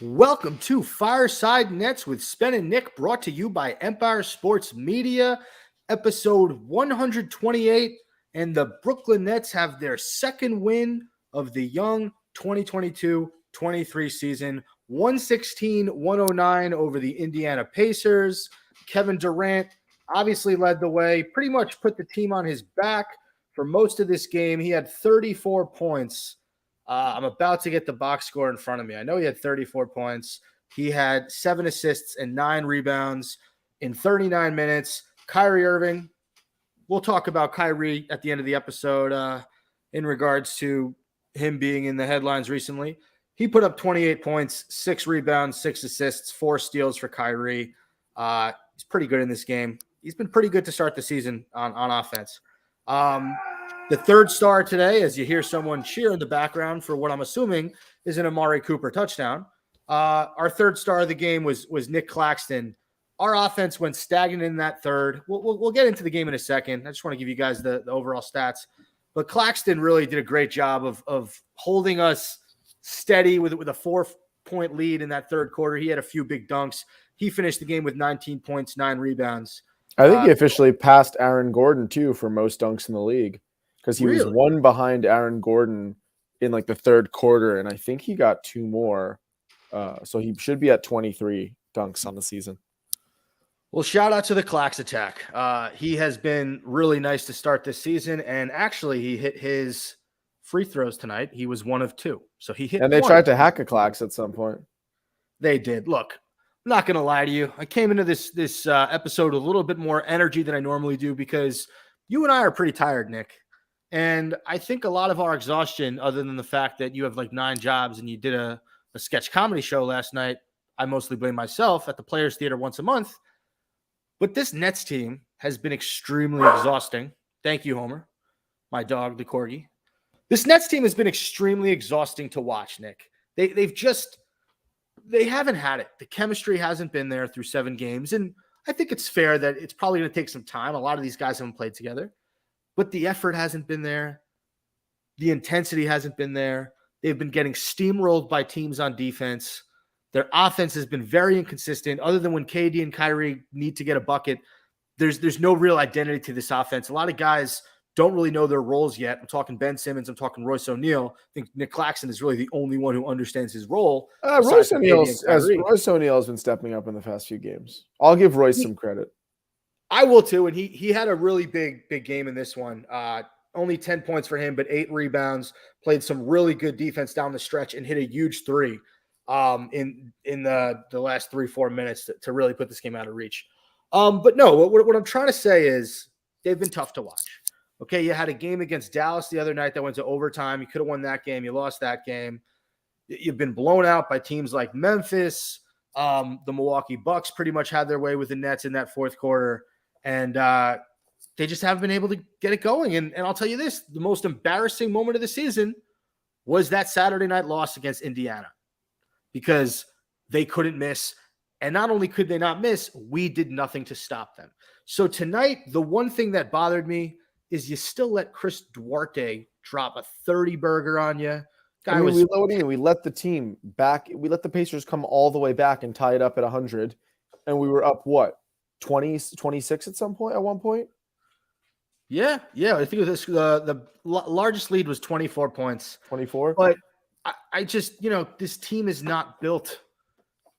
Welcome to Fireside Nets with Spen and Nick, brought to you by Empire Sports Media, episode 128. And the Brooklyn Nets have their second win of the young 2022-23 season, 116-109 over the Indiana Pacers. Kevin Durant obviously led the way, pretty much put the team on his back for most of this game. He had 34 points. I'm about to get the box score in front of me. I know he had 34 points. He had 7 assists and 9 rebounds in 39 minutes. Kyrie Irving, we'll talk about Kyrie at the end of the episode in regards to him being in the headlines recently. He put up 28 points, 6 rebounds, 6 assists, 4 steals for Kyrie. He's pretty good in this game. He's been pretty good to start the season on offense. The third star today, as you hear someone cheer in the background for what I'm assuming is an Amari Cooper touchdown. Our third star of the game was Nick Claxton. Our offense went stagnant in that third. We'll get into the game in a second. I just want to give you guys the overall stats. But Claxton really did a great job of holding us steady with a 4-point lead in that third quarter. He had a few big dunks. He finished the game with 19 points, 9 rebounds. I think he officially passed Aaron Gordon, too, for most dunks in the league. Because he was one behind Aaron Gordon in like the third quarter, and I think he got 2 more. So he should be at 23 dunks on the season. Well, shout out to the Clax attack. He has been really nice to start this season, and actually he hit his free throws tonight. He was 1 of 2. So he hit. And they tried to hack a Clax at some point. They did. Look, I'm not going to lie to you. I came into this episode with a little bit more energy than I normally do because you and I are pretty tired, Nick. And I think a lot of our exhaustion, other than the fact that you have like 9 jobs and you did a sketch comedy show last night, I mostly blame myself at the Players Theater once a month. But this Nets team has been extremely exhausting. Thank you, Homer, my dog, the Corgi. This Nets team has been extremely exhausting to watch, Nick. They haven't had it. The chemistry hasn't been there through 7 games. And I think it's fair that it's probably going to take some time. A lot of these guys haven't played together. But the effort hasn't been there. The intensity hasn't been there. They've been getting steamrolled by teams on defense. Their offense has been very inconsistent. Other than when KD and Kyrie need to get a bucket, there's no real identity to this offense. A lot of guys don't really know their roles yet. I'm talking Ben Simmons. I'm talking Royce O'Neal. I think Nick Claxton is really the only one who understands his role. Royce O'Neal has been stepping up in the past few games. I'll give Royce some credit. I will too, and he had a really big game in this one. Only 10 points for him, but 8 rebounds. Played some really good defense down the stretch and hit a huge 3 in the last 3-4 minutes to really put this game out of reach. But no, what I'm trying to say is they've been tough to watch. Okay, you had a game against Dallas the other night that went to overtime. You could have won that game. You lost that game. You've been blown out by teams like Memphis. The Milwaukee Bucks pretty much had their way with the Nets in that fourth quarter. And they just haven't been able to get it going. And I'll tell you this, the most embarrassing moment of the season was that Saturday night loss against Indiana because they couldn't miss. And not only could they not miss, we did nothing to stop them. So tonight, the one thing that bothered me is you still let Chris Duarte drop a 30-burger on you. We let the team back. We let the Pacers come all the way back and tie it up at 100. And we were up, what? 26 at one point. Yeah. I think it was the largest lead was 24 points. 24. But I just, this team is not built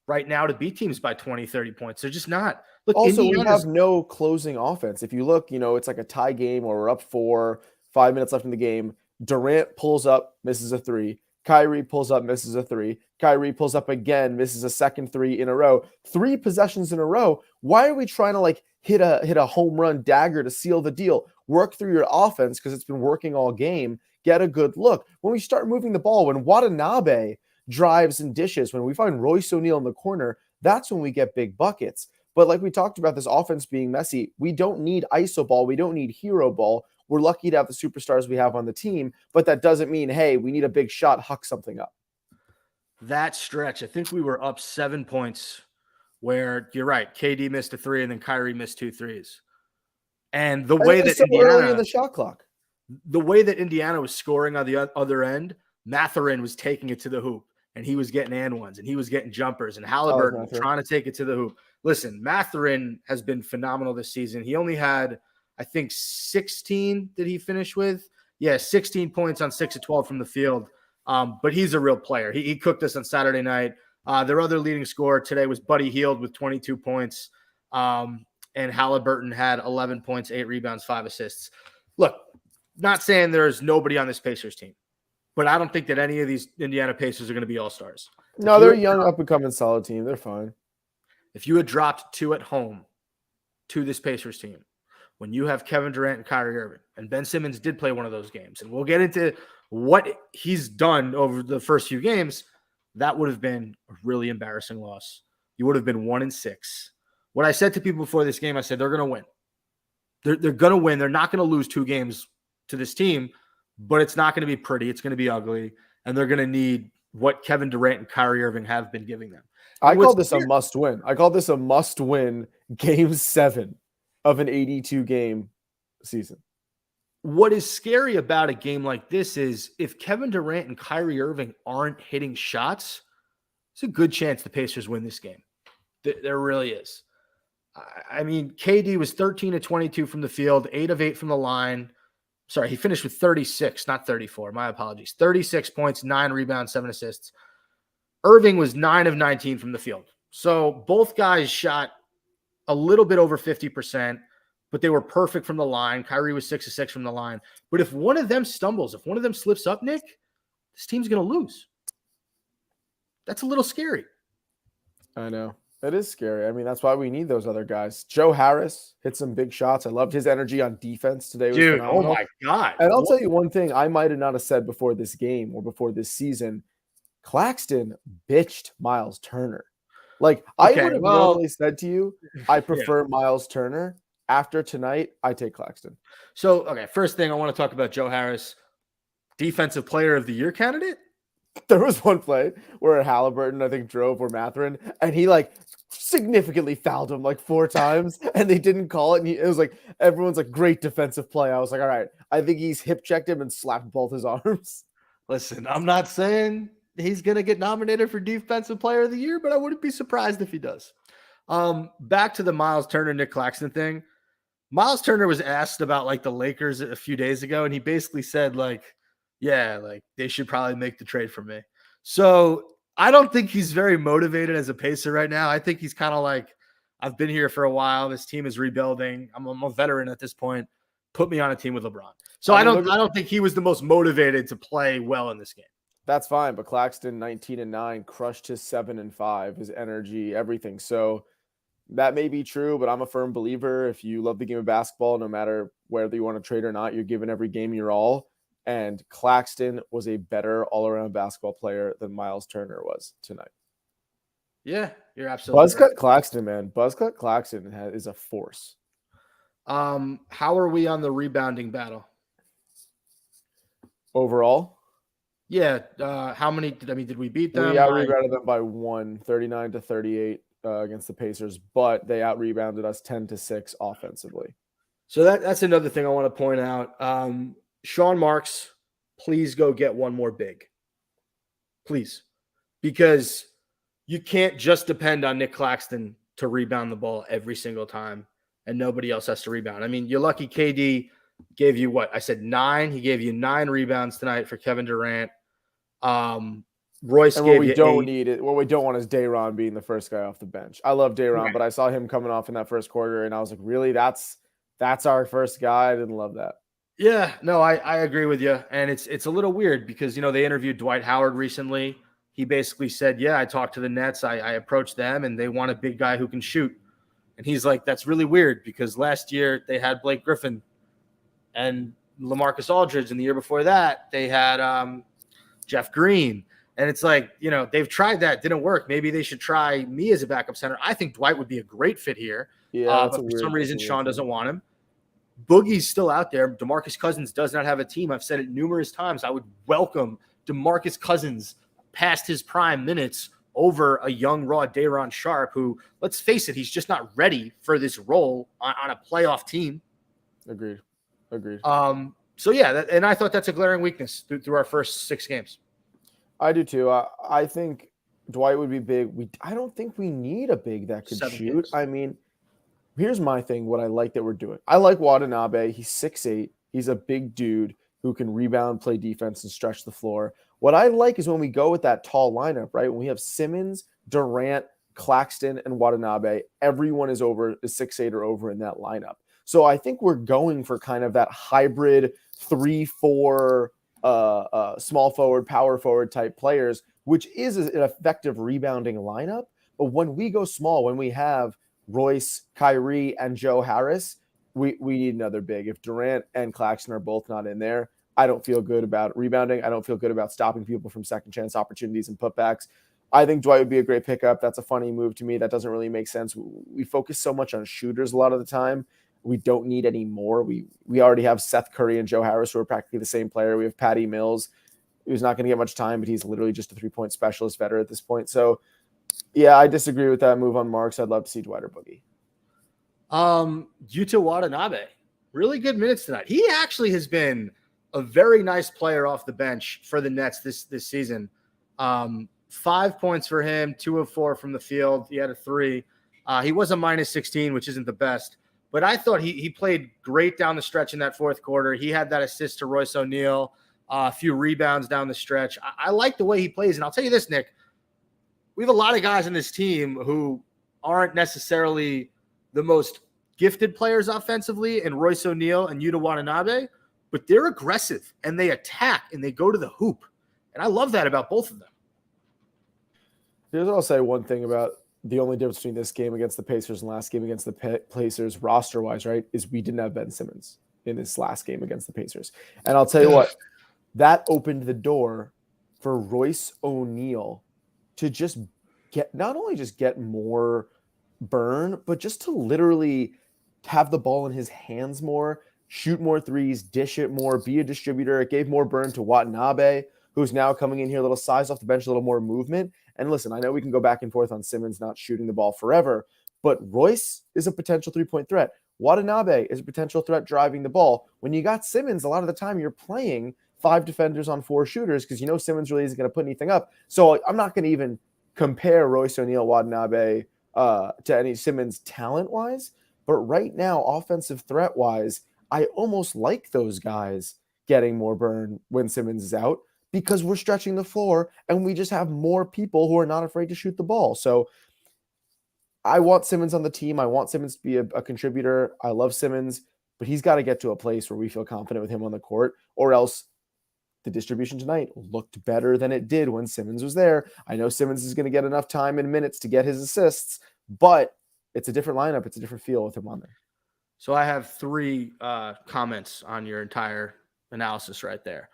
right now to beat teams by 20, 30 points. They're just not. Look, also, we have no closing offense. If you look, it's like a tie game or we're up 4, 5 minutes left in the game. Durant pulls up, misses a 3. Kyrie pulls up, misses a 3. Kyrie pulls up again, misses a second 3 in a row. 3 possessions in a row. Why are we trying to hit a home run dagger to seal the deal? Work through your offense because it's been working all game. Get a good look. When we start moving the ball, when Watanabe drives and dishes, when we find Royce O'Neal in the corner, that's when we get big buckets. But like we talked about this offense being messy, we don't need iso ball. We don't need hero ball. We're lucky to have the superstars we have on the team, but that doesn't mean, hey, we need a big shot, huck something up. That stretch, I think we were up 7 points where you're right. KD missed a 3 and then Kyrie missed 2 threes. And the way that early in the shot clock, the way that Indiana was scoring on the other end, Mathurin was taking it to the hoop. and he was getting and ones, and he was getting jumpers, and I like Halliburton Mathurin. trying to take it to the hoop. Listen, Mathurin has been phenomenal this season. He only had, I think, 16 did he finish with? Yeah, 16 points on 6 of 12 from the field. But he's a real player. He cooked us on Saturday night. Their other leading scorer today was Buddy Hield with 22 points. And Halliburton had 11 points, 8 rebounds, 5 assists. Look, not saying there's nobody on this Pacers team, but I don't think that any of these Indiana Pacers are going to be all-stars. No, they're a young, up-and-coming solid team. They're fine. If you had dropped 2 at home to this Pacers team, when you have Kevin Durant and Kyrie Irving, and Ben Simmons did play one of those games, and we'll get into what he's done over the first few games, that would have been a really embarrassing loss. You would have been 1-6. What I said to people before this game, I said, they're going to win. They're going to win. They're not going to lose 2 games to this team, but it's not going to be pretty. It's going to be ugly, and they're going to need what Kevin Durant and Kyrie Irving have been giving them. I call this a must-win. I call this a must-win Game 7 of an 82-game season. What is scary about a game like this is if Kevin Durant and Kyrie Irving aren't hitting shots, it's a good chance the Pacers win this game. There really is. I mean, KD was 13 of 22 from the field, 8 of 8 from the line. Sorry, he finished with 36, not 34. My apologies. 36 points, 9 rebounds, 7 assists. Irving was 9 of 19 from the field. So both guys shot a little bit over 50%, but they were perfect from the line. Kyrie was 6 of 6 from the line. But if one of them stumbles, if one of them slips up, Nick, this team's going to lose. That's a little scary. I know. It is scary. I mean, that's why we need those other guys. Joe Harris hit some big shots. I loved his energy on defense today. Dude, phenomenal. Oh my God. And I'll tell you one thing I might have not have said before this game or before this season. Claxton bitched Miles Turner. Like, okay, I would have normally said to you, I prefer Miles Turner. After tonight, I take Claxton. So, okay, first thing I want to talk about Joe Harris, Defensive Player of the Year candidate? There was one play where Halliburton, I think, drove or Mathurin, and he like significantly fouled him like 4 times, and they didn't call it. And it was like everyone's like, great defensive play. I was like, all right, I think he's hip checked him and slapped both his arms. Listen, I'm not saying he's gonna get nominated for Defensive Player of the Year, but I wouldn't be surprised if he does. Back to the Miles Turner, Nick Claxton thing. Miles Turner was asked about like the Lakers a few days ago, and he basically said like, yeah, like they should probably make the trade for me. So I don't think he's very motivated as a Pacer right now. I think he's kind of like, I've been here for a while. This team is rebuilding. I'm a veteran at this point. Put me on a team with LeBron. So I don't think he was the most motivated to play well in this game. That's fine, but Claxton 19-9 crushed his 7-5, his energy, everything. So that may be true, but I'm a firm believer. If you love the game of basketball, no matter whether you want to trade or not, you're giving every game your all. And Claxton was a better all-around basketball player than Miles Turner was tonight. Yeah, you're absolutely Buzzcut right. Claxton, man. Buzzcut Claxton is a force. How are we on the rebounding battle? Overall? Yeah. How many did we beat them? We out-rebounded them by 1, 39-38 against the Pacers, but they out-rebounded us 10-6 offensively. So that's another thing I want to point out. Sean Marks, please go get one more big. Please. Because you can't just depend on Nick Claxton to rebound the ball every single time and nobody else has to rebound. I mean, you're lucky KD gave you what? I said 9. He gave you 9 rebounds tonight for Kevin Durant. Royce and gave what we you don't 8. need it. What we don't want is Day'Ron being the first guy off the bench. I love Day'Ron, but I saw him coming off in that first quarter and I was like, really? That's our first guy? I didn't love that. Yeah, no, I agree with you. And it's a little weird because, they interviewed Dwight Howard recently. He basically said, yeah, I talked to the Nets. I approached them and they want a big guy who can shoot. And he's like, that's really weird because last year they had Blake Griffin and LaMarcus Aldridge. And the year before that, they had Jeff Green. And it's like, they've tried that. Didn't work. Maybe they should try me as a backup center. I think Dwight would be a great fit here. Yeah, but for some reason, Sean doesn't want him. Boogie's still out there. DeMarcus Cousins does not have a team. I've said it numerous times. I would welcome DeMarcus Cousins past his prime minutes over a young, raw Day'Ron Sharpe who, let's face it, he's just not ready for this role on a playoff team. Agreed. So, yeah, and I thought that's a glaring weakness through our first 6 games. I do too. I think Dwight would be big. I don't think we need a big that could 7 shoot. kids. I mean, here's my thing. What I like that we're doing. I like Watanabe. He's 6'8". He's a big dude who can rebound, play defense, and stretch the floor. What I like is when we go with that tall lineup, right? When we have Simmons, Durant, Claxton, and Watanabe, everyone is 6'8" or over in that lineup. So I think we're going for kind of that hybrid 3-4 small forward, power forward type players, which is an effective rebounding lineup. But when we go small, when we have Royce, Kyrie, and Joe Harris, we need another big. If Durant and Claxton are both not in there, I don't feel good about rebounding. I don't feel good about stopping people from second chance opportunities and putbacks. I think Dwight would be a great pickup. That's a funny move to me. That doesn't really make sense. We focus so much on shooters a lot of the time. We don't need any more. We already have Seth Curry and Joe Harris, who are practically the same player. We have Patty Mills, who's not going to get much time, but he's literally just a 3-point specialist veteran at this point. So, yeah, I disagree with that move on Marks. I'd love to see Dwight or Boogie. Yuta Watanabe, really good minutes tonight. He actually has been a very nice player off the bench for the Nets this season. 5 points for him, 2 of 4 from the field. He had a 3. He was a minus 16, which isn't the best. But I thought he played great down the stretch in that fourth quarter. He had that assist to Royce O'Neal, a few rebounds down the stretch. I like the way he plays. And I'll tell you this, Nick, we have a lot of guys in this team who aren't necessarily the most gifted players offensively, and Royce O'Neal and Yuta Watanabe, but they're aggressive and they attack and they go to the hoop. And I love that about both of them. Here's what I'll say one thing about the only difference between this game against the Pacers and last game against the Pacers roster-wise, right, is we didn't have Ben Simmons in this last game against the Pacers. And I'll tell you what, that opened the door for Royce O'Neal to just not only get more burn, but just to literally have the ball in his hands more, shoot more threes, dish it more, be a distributor. It gave more burn to Watanabe, who's now coming in here, a little size off the bench, a little more movement. And listen, I know we can go back and forth on Simmons not shooting the ball forever, but Royce is a potential 3-point threat. Watanabe is a potential threat driving the ball. When you got Simmons, a lot of the time you're playing 5 defenders on 4 shooters because you know Simmons really isn't going to put anything up. So I'm not going to even compare Royce O'Neal, Watanabe to any Simmons talent-wise. But right now, offensive threat-wise, I almost like those guys getting more burn when Simmons is out, because we're stretching the floor and we just have more people who are not afraid to shoot the ball. So I want Simmons on the team. I want Simmons to be a contributor. I love Simmons, but he's got to get to a place where we feel confident with him on the court, or else the distribution tonight looked better than it did when Simmons was there. I know Simmons is going to get enough time and minutes to get his assists, but it's a different lineup. It's a different feel with him on there. So I have 3 comments on your entire analysis right there.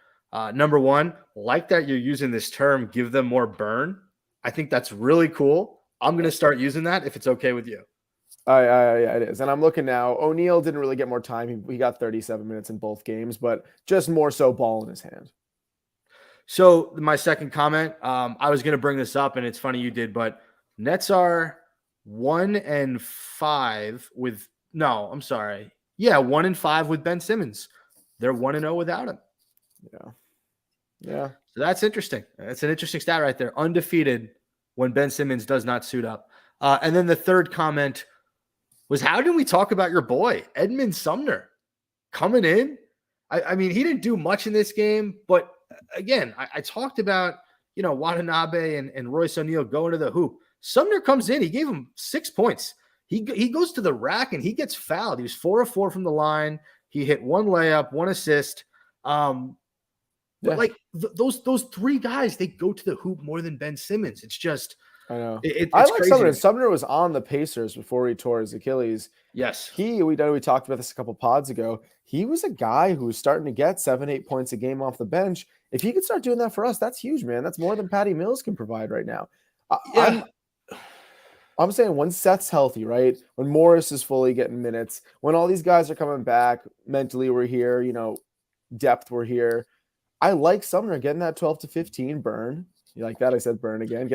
Number 1, like that you're using this term, give them more burn. I think that's really cool. I'm going to start using that if it's okay with you. Yeah, it is. And I'm looking now. O'Neal didn't really get more time. He got 37 minutes in both games, but just more so ball in his hand. So my second comment, I was going to bring this up, and it's funny you did, but Nets are 1-5 with – no, I'm sorry. Yeah, 1-5 with Ben Simmons. They're 1-0 without him. Yeah. So that's interesting. That's an interesting stat right there. Undefeated when Ben Simmons does not suit up. And then the third comment was, how did we talk about your boy, Edmund Sumner, coming in? I mean, he didn't do much in this game, but again, I talked about, Watanabe and Royce O'Neal going to the hoop. Sumner comes in. He gave him 6 points. He goes to the rack and he gets fouled. He was 4 of 4 from the line. He hit 1 layup, 1 assist. But like those 3 guys, they go to the hoop more than Ben Simmons. It's just, I know. It's I like crazy. Sumner. Sumner was on the Pacers before he tore his Achilles. Yes. We talked about this a couple pods ago. He was a guy who was starting to get 7-8 points a game off the bench. If he could start doing that for us, that's huge, man. That's more than Patty Mills can provide right now. I'm saying when Seth's healthy, right? When Morris is fully getting minutes, when all these guys are coming back, mentally we're here, depth we're here. I like Sumner getting that 12 to 15 burn. You like that? I said burn again.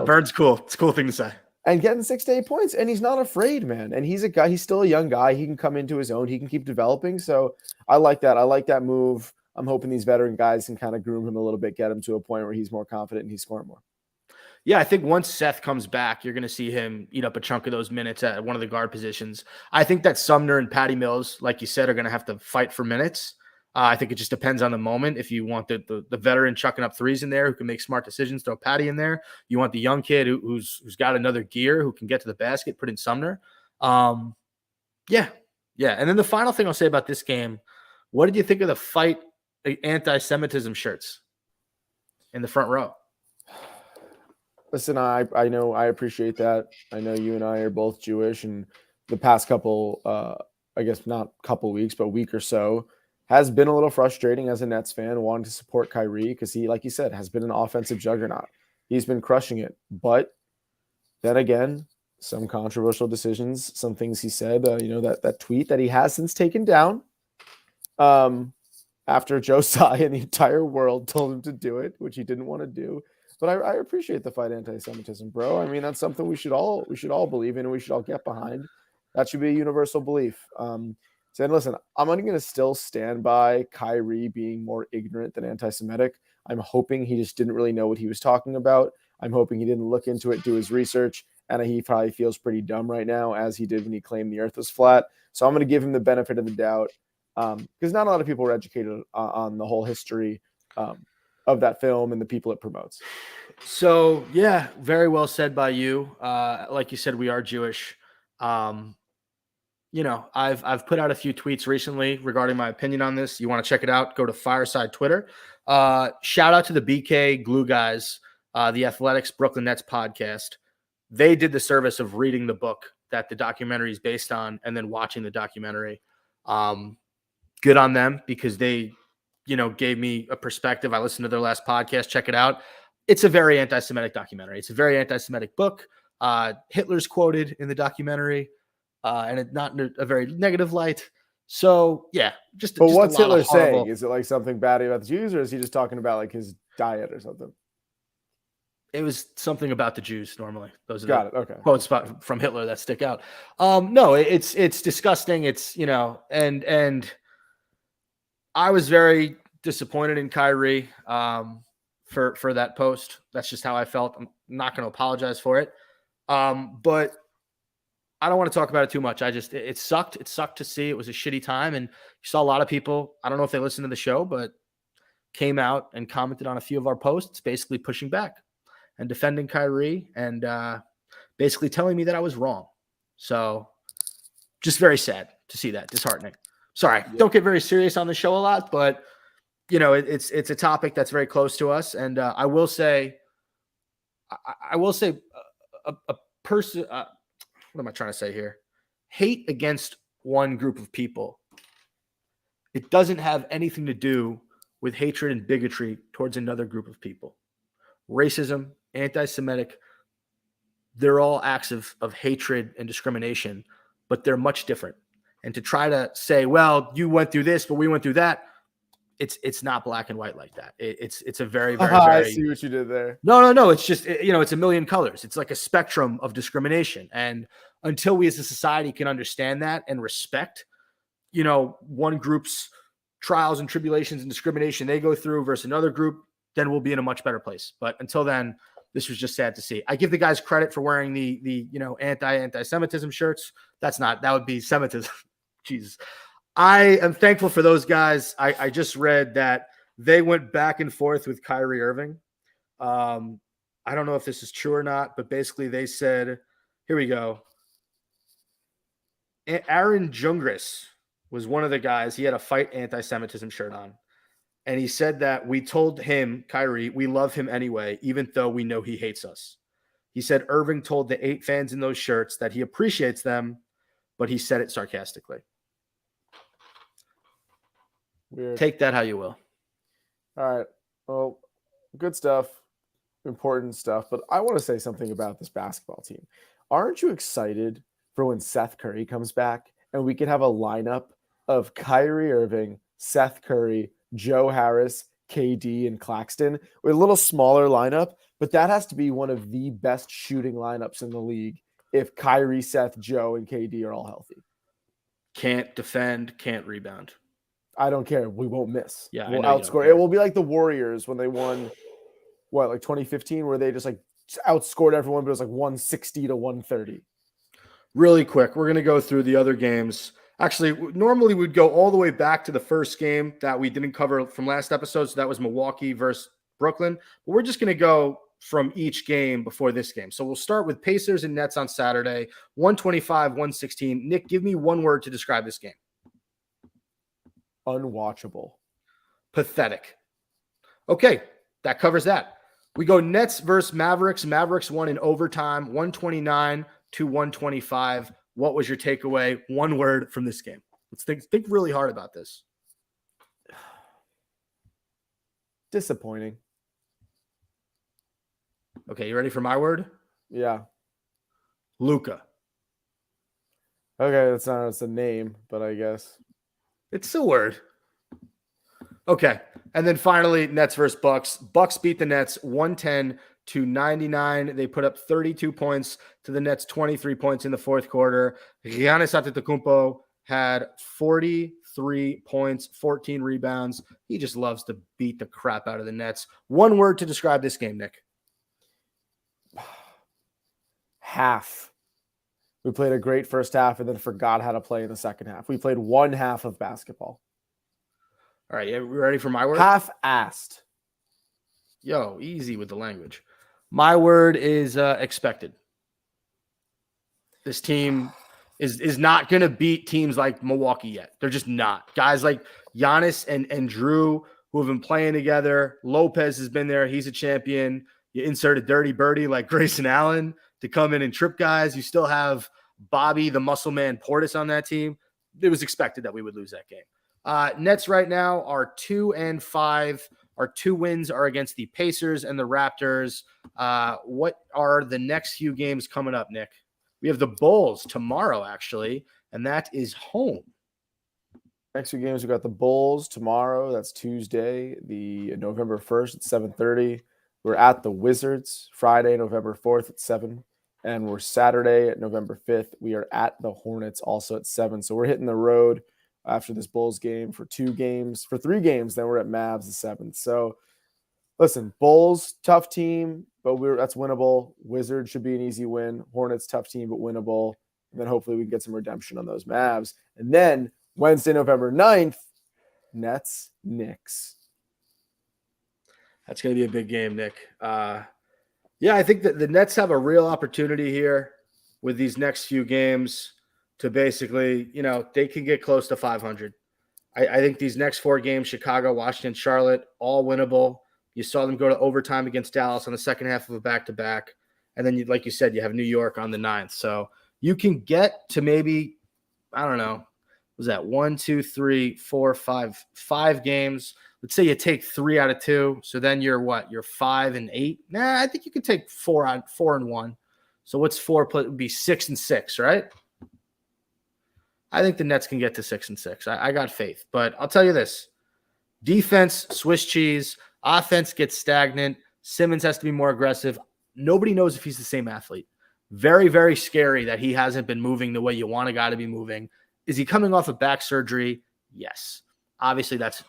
Burn's cool. It's a cool thing to say. And getting 6 to 8 points. And he's not afraid, man. And he's still a young guy. He can come into his own. He can keep developing. So I like that. I like that move. I'm hoping these veteran guys can kind of groom him a little bit, get him to a point where he's more confident and he's scoring more. Yeah, I think once Seth comes back, you're going to see him eat up a chunk of those minutes at one of the guard positions. I think that Sumner and Patty Mills, like you said, are going to have to fight for minutes. I think it just depends on the moment. If you want the veteran chucking up threes in there who can make smart decisions, throw Patty in there. You want the young kid who's got another gear, who can get to the basket, put in Sumner. Yeah. And then the final thing I'll say about this game, what did you think of the fight anti-Semitism shirts in the front row? Listen, I know I appreciate that. I know you and I are both Jewish, and the past couple, I guess not couple weeks, but week or so, has been a little frustrating as a Nets fan wanting to support Kyrie because he, like you said, has been an offensive juggernaut. He's been crushing it. But then again, some controversial decisions, some things he said, that tweet that he has since taken down after Joe Tsai and the entire world told him to do it, which he didn't want to do. But I appreciate the fight anti-Semitism, bro. I mean, that's something we should all believe in and we should all get behind. That should be a universal belief. So listen, I'm going to still stand by Kyrie being more ignorant than anti-Semitic. I'm hoping he just didn't really know what he was talking about. I'm hoping he didn't look into it, do his research, and he probably feels pretty dumb right now, as he did when he claimed the earth was flat. So I'm going to give him the benefit of the doubt because not a lot of people are educated on the whole history of that film and the people it promotes. So, yeah, very well said by you. Like you said, we are Jewish. I've put out a few tweets recently regarding my opinion on this. You want to check it out, go to Fireside Twitter. Shout out to the BK Glue guys, the Athletics Brooklyn Nets podcast. They did the service of reading the book that the documentary is based on and then watching the documentary. Good on them because they, gave me a perspective. I listened to their last podcast. Check it out. It's a very anti-Semitic documentary. It's a very anti-Semitic book. Hitler's quoted in the documentary. And it's not in a very negative light. So, yeah. But what's Hitler saying? Is it like something bad about the Jews, or is he just talking about like his diet or something? It was something about the Jews normally. Those are Got it. Okay. Quotes from Hitler that stick out. No, it's disgusting. It's, and I was very disappointed in Kyrie for that post. That's just how I felt. I'm not going to apologize for it. But I don't want to talk about it too much. It sucked. It sucked to see. It was a shitty time. And you saw a lot of people, I don't know if they listened to the show, but came out and commented on a few of our posts, basically pushing back and defending Kyrie and basically telling me that I was wrong. So just very sad to see that. Disheartening. Sorry. Yeah. Don't get very serious on the show a lot, but it's a topic that's very close to us. And I will say a person, what am I trying to say here? Hate against one group of people. It doesn't have anything to do with hatred and bigotry towards another group of people. Racism, anti-Semitic, they're all acts of hatred and discrimination, but they're much different. And to try to say, well, you went through this, but we went through that, it's not black and white like that. It's a very, very, very. I see what you did there. No. It's just, it's a million colors. It's like a spectrum of discrimination. And until we as a society can understand that and respect, one group's trials and tribulations and discrimination they go through versus another group, then we'll be in a much better place. But until then, this was just sad to see. I give the guys credit for wearing the anti-Semitism shirts. That would be Semitism. Jesus. I am thankful for those guys. I just read that they went back and forth with Kyrie Irving. I don't know if this is true or not, but basically they said, here we go. Aaron Jungris was one of the guys. He had a fight anti-Semitism shirt on. And he said that we told him, Kyrie, we love him anyway, even though we know he hates us. He said Irving told the 8 fans in those shirts that he appreciates them, but he said it sarcastically. Weird. Take that how you will. All right. Well, good stuff. Important stuff. But I want to say something about this basketball team. Aren't you excited for when Seth Curry comes back and we can have a lineup of Kyrie Irving, Seth Curry, Joe Harris, KD, and Claxton with a little smaller lineup, but that has to be one of the best shooting lineups in the league if Kyrie, Seth, Joe, and KD are all healthy. Can't defend, can't rebound. I don't care. We won't miss. Yeah, I We'll know you don't outscore. care. It will be like the Warriors when they won, like 2015, where they just outscored everyone, but it was like 160 to 130. Really quick, we're going to go through the other games. Actually, normally we'd go all the way back to the first game that we didn't cover from last episode. So that was Milwaukee versus Brooklyn. But we're just going to go from each game before this game. So we'll start with Pacers and Nets on Saturday, 125-116. Nick, give me one word to describe this game. Unwatchable. Pathetic. Okay, that covers that. We go Nets versus Mavericks. Mavericks won in overtime, 129-125. What was your takeaway? One word from this game. Let's think really hard about this. Disappointing. Okay, you ready for my word? Yeah. Luka. Okay, it's a name, but I guess It's a word. Okay, and then finally, Nets versus Bucks. Bucks beat the Nets 110-99. They put up 32 points to the Nets 23 points in the fourth quarter. Giannis Antetokounmpo had 43 points, 14 rebounds. He just loves to beat the crap out of the Nets. One word to describe this game, Nick. half. We played a great first half and then forgot how to play in the second half. We played one half of basketball. All right, you ready for my word? Half-assed. Yo, easy with the language. My word is expected. This team is not going to beat teams like Milwaukee yet. They're just not. Guys like Giannis and Drew, who have been playing together. Lopez has been there. He's a champion. You insert a dirty birdie like Grayson Allen to come in and trip guys. You still have Bobby, the muscle man Portis on that team. It was expected that we would lose that game. Nets right now are 2-5. Our 2 wins are against the Pacers and the Raptors. What are the next few games coming up, Nick? We have the Bulls tomorrow, actually, and that is home. Next 2 games, we got the Bulls tomorrow. That's Tuesday, the November 1st at 7:30. We're at the Wizards Friday, November 4th at 7. And we're Saturday at November 5th. We are at the Hornets also at 7. So we're hitting the road after this Bulls game for 2 games. For 3 games, then we're at Mavs the 7th. So listen, Bulls, tough team, but that's winnable. Wizards should be an easy win. Hornets, tough team, but winnable. And then hopefully we can get some redemption on those Mavs. And then Wednesday, November 9th, Nets, Knicks. That's going to be a big game, Nick. Yeah, I think that the Nets have a real opportunity here with these next few games to basically, they can get close to 500. I think these next 4 games, Chicago, Washington, Charlotte, all winnable. You saw them go to overtime against Dallas on the second half of a back-to-back. And then, like you said, you have New York on the 9th. So you can get to maybe, I don't know, was that 1, 2, 3, 4, 5 games. Let's say you take 3 out of 2. So then you're what? You're 5-8. Nah, I think you could take 4-1. So what's 4 would be 6-6, right? I think the Nets can get to 6-6. I got faith. But I'll tell you this. Defense, Swiss cheese. Offense gets stagnant. Simmons has to be more aggressive. Nobody knows if he's the same athlete. Very, very scary that he hasn't been moving the way you want a guy to be moving. Is he coming off of back surgery? Yes. Obviously, that's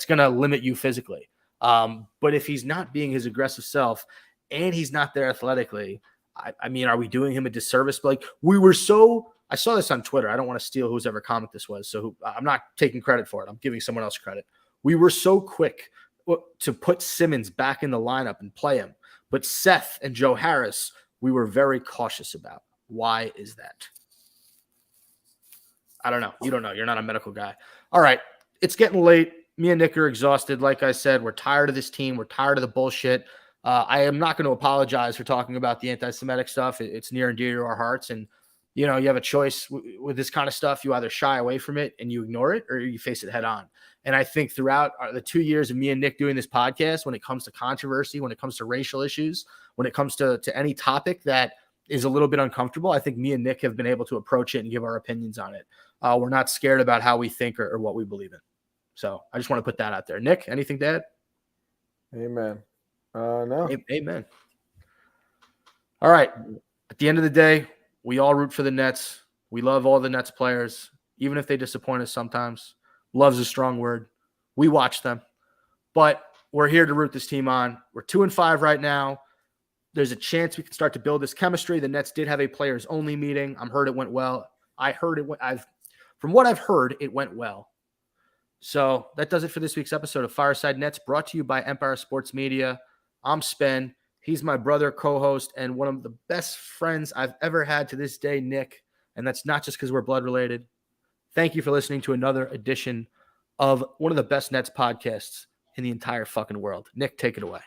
going to limit you physically. But if he's not being his aggressive self and he's not there athletically, I mean, are we doing him a disservice? Like I saw this on Twitter. I don't want to steal whose ever comment this was. So I'm not taking credit for it. I'm giving someone else credit. We were so quick to put Simmons back in the lineup and play him. But Seth and Joe Harris, we were very cautious about. Why is that? I don't know. You don't know. You're not a medical guy. All right. It's getting late. Me and Nick are exhausted. Like I said, we're tired of this team. We're tired of the bullshit. I am not going to apologize for talking about the anti-Semitic stuff. It's near and dear to our hearts. And, you have a choice with this kind of stuff. You either shy away from it and you ignore it or you face it head on. And I think throughout the 2 years of me and Nick doing this podcast, when it comes to controversy, when it comes to racial issues, when it comes to any topic that is a little bit uncomfortable, I think me and Nick have been able to approach it and give our opinions on it. We're not scared about how we think or what we believe in. So I just want to put that out there. Nick, anything to add? Amen. No. Amen. All right. At the end of the day, we all root for the Nets. We love all the Nets players, even if they disappoint us sometimes. Love's a strong word. We watch them. But we're here to root this team on. We're 2-5 right now. There's a chance we can start to build this chemistry. The Nets did have a players only meeting. I'm heard it went well. From what I've heard, it went well. So that does it for this week's episode of Fireside Nets, brought to you by Empire Sports Media. I'm Spen. He's my brother, co-host, and one of the best friends I've ever had to this day, Nick. And that's not just because we're blood related. Thank you for listening to another edition of one of the best Nets podcasts in the entire fucking world. Nick, take it away.